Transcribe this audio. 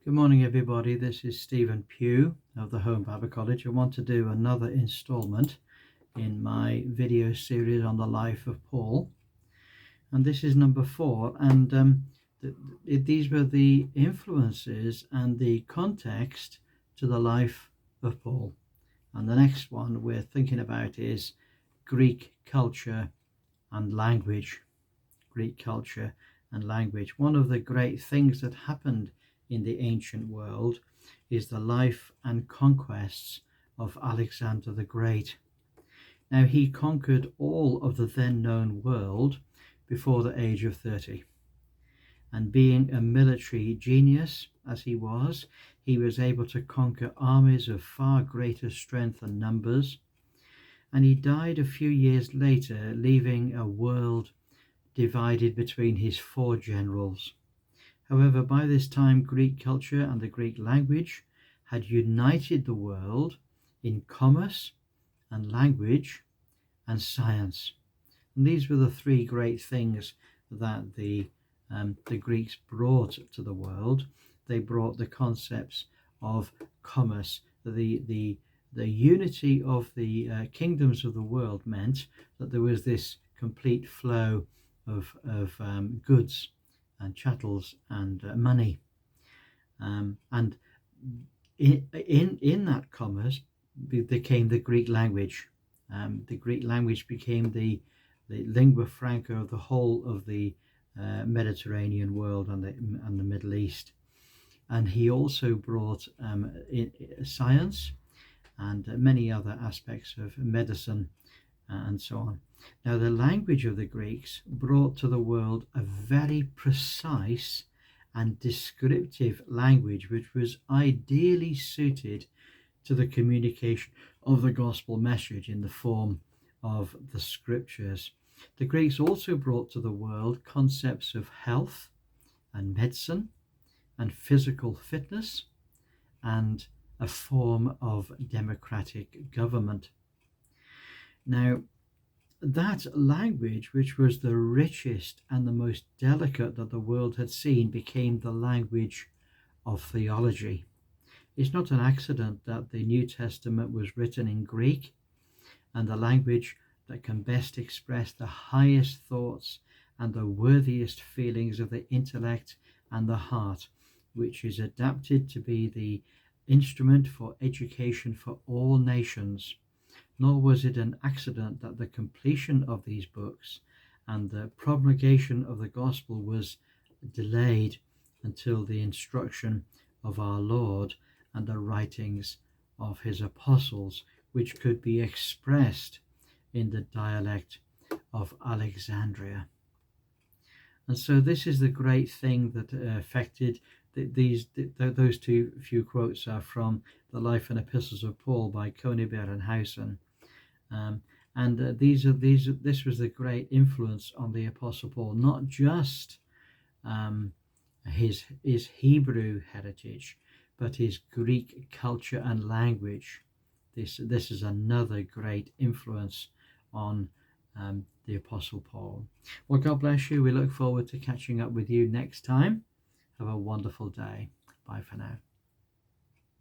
Good morning, everybody. This is Stephen Pugh of the Home Bible College. I want to do another installment in my video series on the life of Paul. And this is number 4. And these were the influences and the context to the life of Paul. And the next one we're thinking about is Greek culture and language. Greek culture and language. One of the great things that happened in the ancient world is the life and conquests of Alexander the Great. Now, he conquered all of the then known world before the age of 30. And being a military genius as he was able to conquer armies of far greater strength and numbers. And he died a few years later, leaving a world divided between his 4 generals. However, by this time, Greek culture and the Greek language had united the world in commerce and language and science. And these were the 3 great things that the Greeks brought to the world. They brought the concepts of commerce. The unity of the kingdoms of the world meant that there was this complete flow of goods and chattels and money, and in that commerce became the Greek language. The Greek language became the lingua franca of the whole of the Mediterranean world and the Middle East. And he also brought science and many other aspects of medicine and so on. Now, the language of the Greeks brought to the world a very precise and descriptive language, which was ideally suited to the communication of the gospel message in the form of the scriptures. The Greeks also brought to the world concepts of health and medicine and physical fitness and a form of democratic government. Now, that language, which was the richest and the most delicate that the world had seen, became the language of theology. It's not an accident that the New Testament was written in Greek, and the language that can best express the highest thoughts and the worthiest feelings of the intellect and the heart, which is adapted to be the instrument for education for all nations. Nor was it an accident that the completion of these books and the promulgation of the gospel was delayed until the instruction of our Lord and the writings of his apostles, which could be expressed in the dialect of Alexandria. And so this is the great thing that affected those few quotes are from the Life and Epistles of Paul by Coney Berenhausen. This was the great influence on the Apostle Paul, not just his Hebrew heritage, but his Greek culture and language. This is another great influence on the Apostle Paul. Well, God bless you. We look forward to catching up with you next time. Have a wonderful day. Bye for now.